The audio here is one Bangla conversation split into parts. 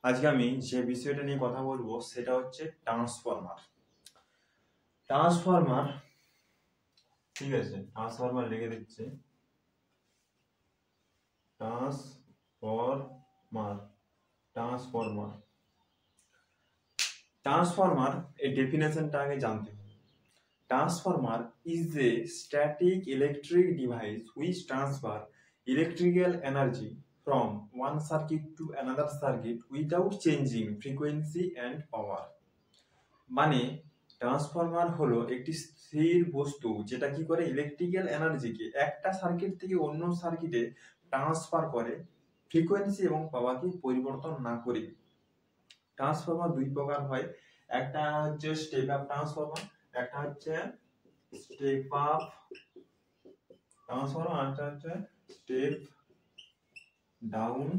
আজকে আমি যে বিষয়টা নিয়ে কথা বলবো সেটা হচ্ছে ট্রান্সফরমার। ট্রান্সফরমার ঠিক আছে, ট্রান্সফরমার লিখে দিচ্ছে ট্রান্সফরমার। ট্রান্সফরমার ট্রান্সফরমার এর ডেফিনেশনটা আগে জানতে হবে। Transformer is a static electric device which transfer electrical energy from one circuit to another circuit without changing frequency and power. মানে ট্রান্সফরমার হলো একটি স্থির বস্তু যেটা কি করে ইলেকট্রিক্যাল এনার্জিকে একটা সার্কিট থেকে অন্য সার্কিটে ট্রান্সফার করে ফ্রিকোয়েন্সি এবং পাওয়ারকে পরিবর্তন না করে। ট্রান্সফরমার দুই প্রকার হয়, একটা হচ্ছে স্টেপ আপ ট্রান্সফরমার, একটা হচ্ছে স্টেপ আপ ট্রান্সফরমার, একটা হচ্ছে স্টেপ ডাউন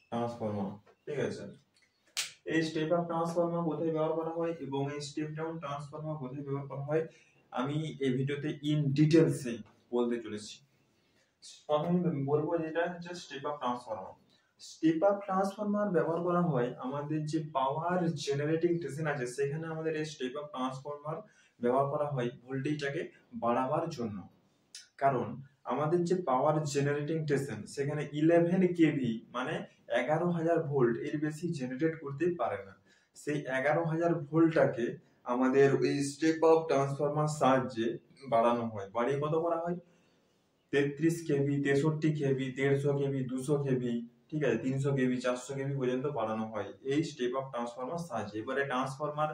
ট্রান্সফরমার। ঠিক আছে, এই স্টেপ আপ ট্রান্সফরমার কোথায় ব্যবহার করা হয় এবং এই স্টেপ ডাউন ট্রান্সফরমার কোথায় ব্যবহার করা হয় আমি এই ভিডিওতে ইন ডিটেইলসে বলতে চলেছি। প্রথমে বলবো যেটা হচ্ছে step up transformer. Step up transformer ব্যবহার করা হয় আমাদের যে পাওয়ার জেনারেটিং স্টেশন আছে সেখানে আমাদের এই স্টেপ আপ ট্রান্সফরমার ব্যবহার করা হয় ভোল্টেজটাকে বাড়াবার জন্য। কারণ আমাদের যে পাওয়ার জেনারেটিং স্টেশন সেখানে 11 কেভি মানে 11,000 ভোল্ট এর বেশি জেনারেট করতে পারে না। সেই 11,000 ভোল্টটাকে আমাদের ওই স্টেপ আপ ট্রান্সফরমার সাহায্যে বাড়ানো হয়। বাড়িয়ে কত করা হয়? 33 কেভি, 63 কেভি, 150 কেভি, 200 কেভি, ঠিক আছে, 300 কেভি, 400 কেভি পর্যন্ত বাড়ানো হয় এই স্টেপ আপ ট্রান্সফরমার সাহায্যে। এবারে ট্রান্সফরমার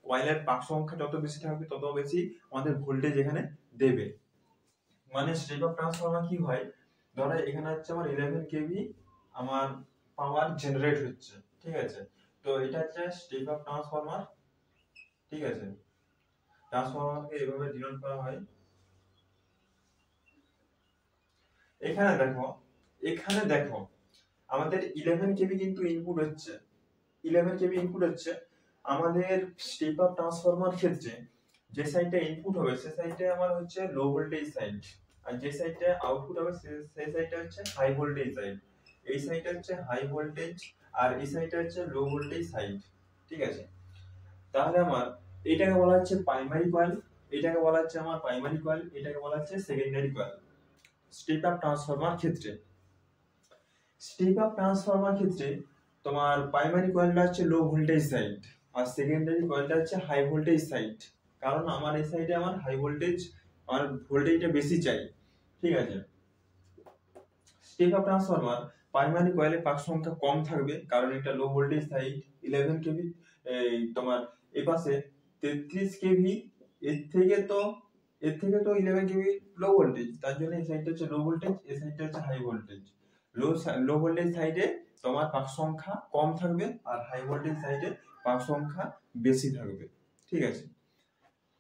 কয়েলের পাক সংখ্যা যত বেশি থাকবে তত বেশি আমাদের ভোল্টেজ এখানে দেবে। মানে স্টেপ আপ ট্রান্সফরমার কি হয়, ধরো এখানে হচ্ছে আমার 11 কেভি আমার পাওয়ার জেনারেট হচ্ছে, ঠিক আছে, তো এটা হচ্ছে স্টেপ আপ ট্রান্সফরমার। ঠিক আছে, ট্রান্সফরমারকে এভাবে ডিনোট করা হয়। এখানে দেখো আমাদের 11 কেভি কিন্তু ইনপুট হচ্ছে, 11 কেভি ইনপুট হচ্ছে আমাদের স্টেপ আপ ট্রান্সফরমার ক্ষেত্রে। যে সাইডটা ইনপুট হবে সেই সাইডটা আমার হচ্ছে লো ভোল্টেজ সাইড, আর যে সাইডটা আউটপুট হবে সেই সাইডটা হচ্ছে হাই ভোল্টেজ সাইড। এই সাইডটা হচ্ছে হাই ভোল্টেজ আর এই সাইডটা হচ্ছে লো ভোল্টেজ সাইড। ঠিক আছে, তাহলে আমার এটাকে বলা হচ্ছে প্রাইমারি কয়েল, এটাকে বলা হচ্ছে আমার প্রাইমারি কয়েল, এটাকে বলা হচ্ছে secondary coil. Step up transformer ক্ষেত্রে তোমার প্রাইমারি কয়েলটা হচ্ছে লো ভোল্টেজ সাইড আর সেকেন্ডারি কয়েলটা হচ্ছে হাই ভোল্টেজ সাইড। কারণ আমার এই সাইডে আমার হাই ভোল্টেজ আর ভোল্টেজটা বেশি চাই। ঠিক আছে, স্টেপ আপ ট্রান্সফরমার প্রাইমারি কয়েলে পাক সংখ্যা কম থাকবে কারণ এটা লো ভোল্টেজ সাইড। 11 কেভি তোমার এই পাশে 33 কেভি, এর থেকে তো 11 কেভি লো ভোল্টেজ, তার জন্য এই সাইডটা হচ্ছে লো ভোল্টেজ, এই সাইডটা হচ্ছে হাই ভোল্টেজ। লো ভোল্টেজ সাইডে তোমার পাক সংখ্যা কম থাকবে আর হাই ভোল্টেজ সাইডে পাক সংখ্যা বেশি থাকবে। ঠিক আছে,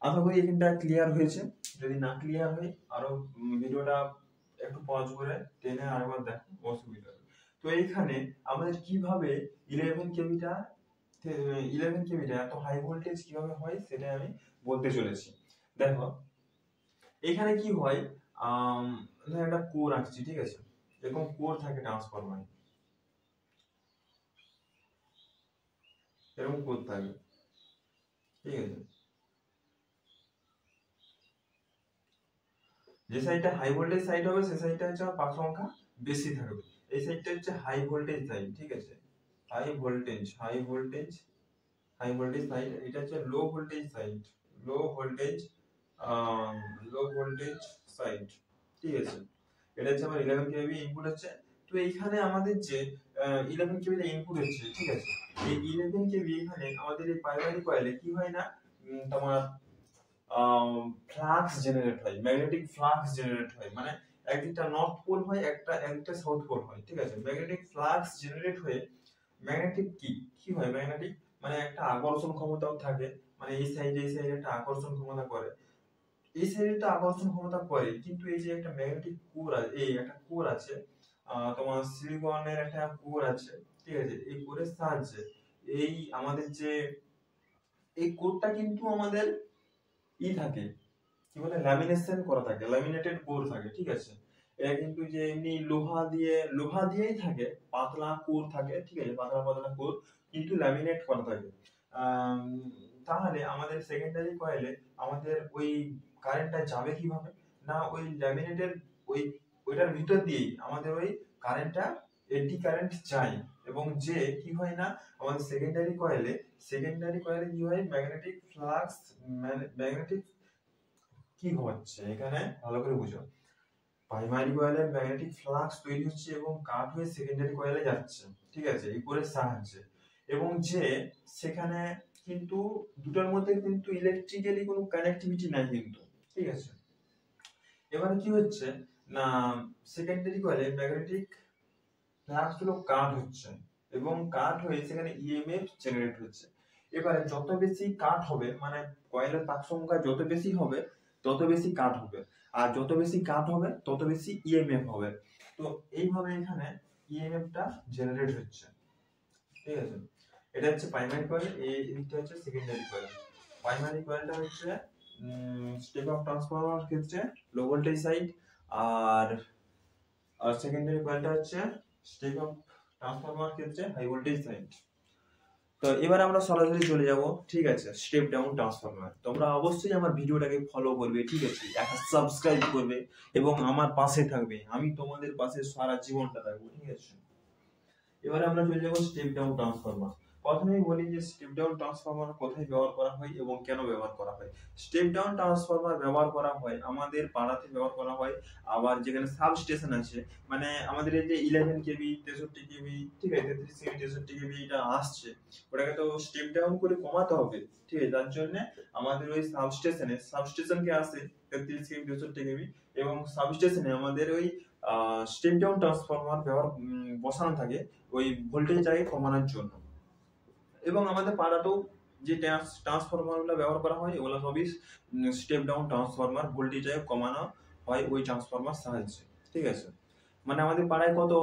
আশা করি এখানটা ক্লিয়ার হয়েছে। যদি না ক্লিয়ার হয় আরো ভিডিওটা একটু পজ করে টেনে আরেকবার দেখো, অসুবিধা হবে। তো এইখানে আমাদের কিভাবে 11 কেভিটা এত হাই ভোল্টেজ কিভাবে হয় সেটা আমি বলতে চলেছি। দেখো এখানে কি হয়, একটা কোর আঁকছি, ঠিক আছে, এরকম কোর থাকে ট্রান্সফরমারে, এরকম কোর থাকে। ঠিক আছে, যে সাইডটা হাই ভোল্টেজ সাইড হবে সেই সাইডটা হচ্ছে পাক সংখ্যা বেশি থাকবে। এই সাইডটা হচ্ছে হাই ভোল্টেজ সাইড। ঠিক আছে, হাই ভোল্টেজ সাইড, এটা হচ্ছে low voltage side, low voltage side. ঠিক আছে, এটা হচ্ছে আমার 11 কেভি ইনপুট হচ্ছে। তো এইখানে আমাদের যে 11 কেভি ইনপুট হচ্ছে, ঠিক আছে, এই 11 কেভি এখানে আমাদের এই প্রাইমারি কয়েলে কি হয় না, তোমার ফ্লাক্স জেনারেট হয়, ম্যাগনেটিক ফ্লাক্স জেনারেট হয়। মানে একটা নর্থ পোল হয়, একটা সাউথ পোল হয়। ঠিক আছে, ম্যাগনেটিক ফ্লাক্স জেনারেট হয়ে ম্যাগনেটিক কি হয়, ম্যাগনেটিক মানে একটা আকর্ষণ ক্ষমতাও থাকে। মানে এই সাইডে একটা আকর্ষণ ক্ষমতা করে, এই সাইডে একটা আকর্ষণ ক্ষমতা করে। কিন্তু এই যে একটা ম্যাগনেটিক কোর আছে, এই একটা কোর আছে, তোমার সিলিকনের একটা কোর আছে। ঠিক আছে, এই কোরের সাহায্যে এই আমাদের যে এই কোরটা কিন্তু আমাদের থাকে, কি বলে, ল্যামিনেশন করা থাকে, ল্যামিনেটেড কোর থাকে। ঠিক আছে, এটা কিন্তু যে এমনি লোহা দিয়েই থাকে, পাতলা কোর থাকে, ঠিক আছে, পাতলা পাতলা কোর, কিন্তু ল্যামিনেট করা থাকে। আম, তাহলে আমাদের সেকেন্ডারি কয়েলে আমাদের ওই কারেন্টটা যাবে কিভাবে? না ওই ল্যামিনেটের ওই ওইটার ভিতর দিয়েই আমাদের ওই কারেন্টটা, এডি কারেন্ট যায়, এবং যে কি হয় না আমাদের সেকেন্ডারি কয়েলে কি হয়, ম্যাগনেটিক ফ্লাক্স, ম্যাগনেটিক কি হচ্ছে এখানে ভালো করে বুঝো। প্রাইমারি কয়েলে ম্যাগনেটিক ফ্লাক্স তৈরি হচ্ছে এবং কাট হয়ে সেকেন্ডারি কয়েলে যাচ্ছে, ঠিক আছে, এই কোরের সাহায্যে। এবং যে সেখানে কিন্তু দুটোর মধ্যে কিন্তু ইলেকট্রিক্যালি কোনো কানেক্টিভিটি নাই কিন্তু, ঠিক আছে। এবারে কি হচ্ছে না সেকেন্ডারি কয়েলে ম্যাগনেটিক ফ্লাক্স গুলো কাট হচ্ছে এবং কাট হয়ে সেখানে ইএমএফ জেনারেট হচ্ছে। এবারে যত বেশি কাট হবে, মানে কয়েলের পাক সংখ্যা যত বেশি হবে তত বেশি কাট হবে, আর যত বেশি কাট হবে তত বেশি ইএমএফ হবে। তো এইভাবে এখানে ইএমএফটা জেনারেট হচ্ছে, ঠিক আছে। এটা হচ্ছে প্রাইমারি কয়েল, এই দিকটা হচ্ছে সেকেন্ডারি কয়েল। প্রাইমারি কয়েলটা হচ্ছে স্টেপ আপ ট্রান্সফরমার ক্ষেত্রে লো ভোল্টেজ সাইড, আর সেকেন্ডারি কয়েলটা হচ্ছে স্টেপ আপ ট্রান্সফরমার ক্ষেত্রে হাই ভোল্টেজ সাইড। তো এবার আমরা সরাসরি চলে যাব, ঠিক আছে, স্টেপ ডাউন ট্রান্সফরমার। তোমরা অবশ্যই আমার ভিডিওটাকে ফলো করবে, ঠিক আছে, একটা সাবস্ক্রাইব করবে এবং আমার পাশে থাকবে, আমি তোমাদের পাশে সারা জীবনটা থাকবো, ঠিক আছে। এবারে আমরা চলে যাব স্টেপ ডাউন ট্রান্সফরমার। প্রথমেই বলি যে স্টেপ ডাউন ট্রান্সফরমার কোথায় ব্যবহার করা হয় এবং কেন ব্যবহার করা হয়। স্টেপ ডাউন ট্রান্সফরমার ব্যবহার করা হয় আমাদের পাড়াতে ব্যবহার করা হয়, আবার যেখানে সাব স্টেশন আছে, মানে আমাদের এই যে 11 কেভি 63 কেভি, ঠিক আছে, 33 কেভি 63 কেভি এটা আসছে, ওটাকে তো স্টেপ ডাউন করে কমাতে হবে, ঠিক আছে, তার জন্য আমাদের ওই সাবস্টেশনকে আসে 33 কেভি 63 কেভি, এবং সাবস্টেশনে আমাদের ওই স্টেপ ডাউন ট্রান্সফরমার বসানো থাকে ওই ভোল্টেজটাকে কমানোর জন্য। এবং আমাদের পাড়াতেও যে ট্রান্সফরমার গুলো ব্যবহার করা হয় ওগুলো সবই স্টেপ ডাউন ট্রান্সফরমার, ভোল্টেজটাকে কমানো হয় ওই ট্রান্সফরমার সাহায্যে, ঠিক আছে। মানে আমাদের পাড়ায় কত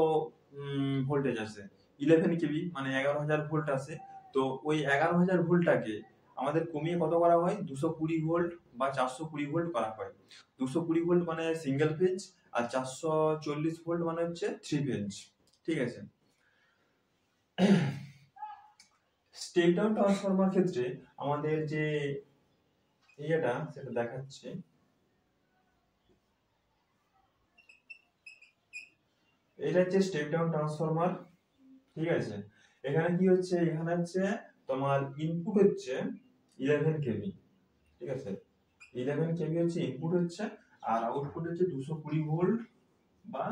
ভোল্টেজ আছে, 11 কেভি, মানে 11,000 ভোল্ট আছে। তো ওই 11,000 ভোল্টটাকে আমাদের কমিয়ে কত করা হয়, 220 ভোল্ট বা 420 ভোল্ট করা হয়। 220 ভোল্ট মানে সিঙ্গেল ফেজ, আর 440 ভোল্ট মানে হচ্ছে থ্রি ফেজ, ঠিক আছে। স্টেপ ডাউন ট্রান্সফরমার ক্ষেত্রে আমাদের যে ইয়েটা সেটা দেখাচ্ছে, এটা হচ্ছে স্টেপ ডাউন ট্রান্সফরমার, ঠিক আছে। এখানে কি হচ্ছে, এখানে হচ্ছে তোমার ইনপুট হচ্ছে 11 কেভি, ঠিক আছে, 11 কেভি হচ্ছে ইনপুট হচ্ছে, আর আউটপুট হচ্ছে 220 ভোল্ট বা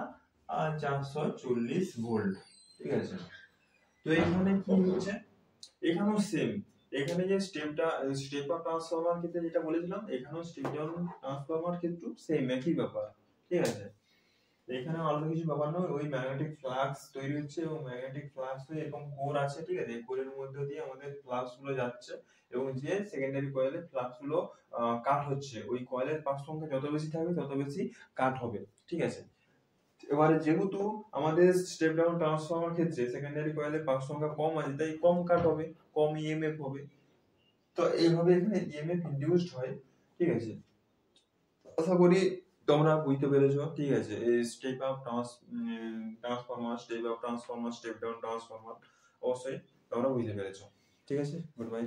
440 ভোল্ট, ঠিক আছে। তো এখানে কি হচ্ছে, এখানেও সেম, এখানে যে স্টেপ আপ ট্রান্সফরমার ক্ষেত্রে যেটা বলেছিলাম, এখানেও স্টেপ ডাউন ট্রান্সফরমার কিন্তু সেম একই ব্যাপার, ঠিক আছে। এখানে আলাদা কিছু ব্যাপার নয়, ওই ম্যাগনেটিক ফ্লাক্স তৈরি হচ্ছে এবং ম্যাগনেটিক ফ্লাক্স হয়ে এরকম কোর আছে, ঠিক আছে, এই কোরের মধ্যে দিয়ে আমাদের ফ্লাক্স গুলো যাচ্ছে এবং যে সেকেন্ডারি কয়েলে ফ্লাক্স গুলো কাট হচ্ছে, ওই কয়েলের পাক সংখ্যা যত বেশি থাকবে তত বেশি কাট হবে, ঠিক আছে। এবারে যেহেতু আমাদের স্টেপ ডাউন ট্রান্সফরমার ক্ষেত্রে সেকেন্ডারি কয়েলের পাক সংখ্যা কম আছে, তাই কম কাট হবে, কম ইএমএফ হবে। তো এইভাবে এখানে ইএমএফ ইনডিউসড হয়, ঠিক আছে। আশা করি তোমরা বুঝতে পেরেছো, ঠিক আছে, এই step up transformer, step down transformer অবশ্যই তোমরা বুঝতে পেরেছো, ঠিক আছে। Good bye.